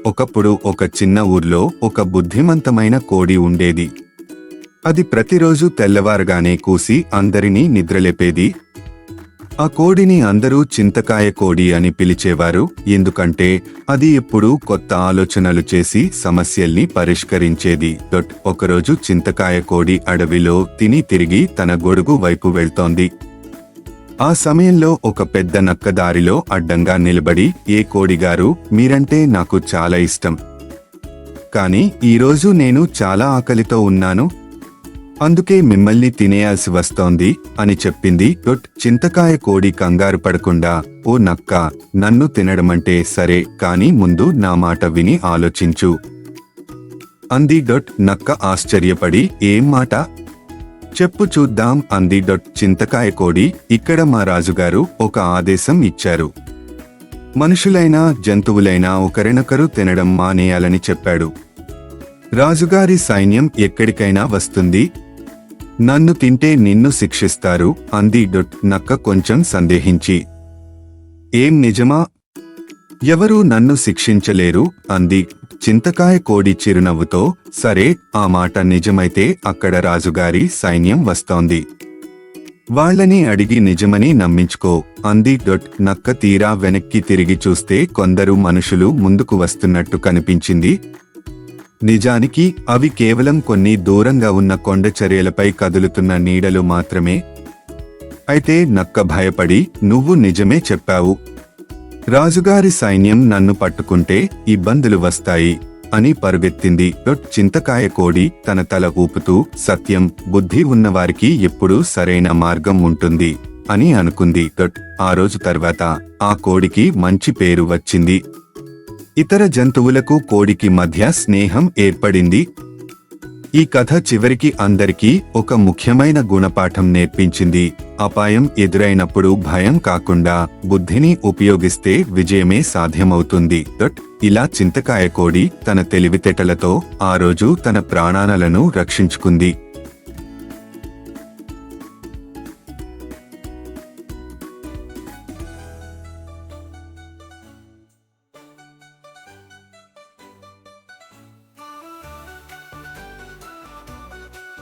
ఒకప్పుడు ఒక చిన్న ఊర్లో ఒక బుద్ధిమంతమైన కోడి ఉండేది. అది ప్రతిరోజు తెల్లవారగానే కూసి అందరినీ నిద్రలేపేది. ఆ కోడిని అందరూ చింతకాయ కోడి అని పిలిచేవారు. ఎందుకంటే అది ఎప్పుడూ కొత్త ఆలోచనలు చేసి సమస్యల్ని పరిష్కరించేది. ఒకరోజు చింతకాయ కోడి అడవిలో తిని తిరిగి తన గొడుగు వైపు వెళ్తోంది. ఆ సమయంలో ఒక పెద్ద నక్క దారిలో అడ్డంగా నిలబడి, "ఏ కోడిగారు, మీరంటే నాకు చాలా ఇష్టం. కానీ ఈరోజు నేను చాలా ఆకలితో ఉన్నాను. అందుకే మిమ్మల్ని తినేయాల్సి వస్తోంది" అని చెప్పింది. చింతకాయ కోడి కంగారు పడకుండా, "ఓ నక్క, నన్ను తినడమంటే సరే, కానీ ముందు నా మాట విని ఆలోచించు" అంది. నక్క ఆశ్చర్యపడి, "ఏం మాట? చెప్పు చూద్దాం" అంది. చింతకాయ కోడి, "ఇక్కడ మా రాజుగారు ఒక ఆదేశం ఇచ్చారు. మనుషులైనా జంతువులైనా ఒకరినొకరు తినడం మానేయాలని చెప్పాడు. రాజుగారి సైన్యం ఎక్కడికైనా వస్తుంది. నన్ను తింటే నిన్ను శిక్షిస్తారు" అంది. నక్క కొంచెం సందేహించి, "ఏం నిజమా? ఎవరూ నన్ను శిక్షించలేరు" అంది. చింతకాయ కోడి చిరునవ్వుతో, "సరే, ఆ మాట నిజమైతే అక్కడ రాజుగారి సైన్యం వస్తోంది. వాళ్ళని అడిగి నిజమని నమ్మించుకో" అంది. నక్క తీరా వెనక్కి తిరిగి చూస్తే కొందరు మనుషులు ముందుకు వస్తున్నట్టు కనిపించింది. నిజానికి అవి కేవలం కొన్ని దూరంగా ఉన్న కొండచర్యలపై కదులుతున్న నీడలు మాత్రమే. అయితే నక్క భయపడి, "నువ్వు నిజమే చెప్పావు. రాజుగారి సైన్యం నన్ను పట్టుకుంటే ఇబ్బందులు వస్తాయి" అని పరుగెత్తింది. చింతకాయ కోడి తన తల ఊపుతూ, "సత్యం, బుద్ధి ఉన్నవారికి ఎప్పుడూ సరైన మార్గం ఉంటుంది" అని అనుకుంది. ఆ రోజు తర్వాత ఆ కోడికి మంచి పేరు వచ్చింది. ఇతర జంతువులకు కోడికి మధ్య స్నేహం ఏర్పడింది. ఈ కథ చివరికి అందరికీ ఒక ముఖ్యమైన గుణపాఠం నేర్పించింది. అపాయం ఎదురైనప్పుడు భయం కాకుండా బుద్ధిని ఉపయోగిస్తే విజయమే సాధ్యమవుతుంది. ఇలా చింతకాయ కోడి తన తెలివితేటలతో ఆ రోజు తన ప్రాణాలను రక్షించుకుంది.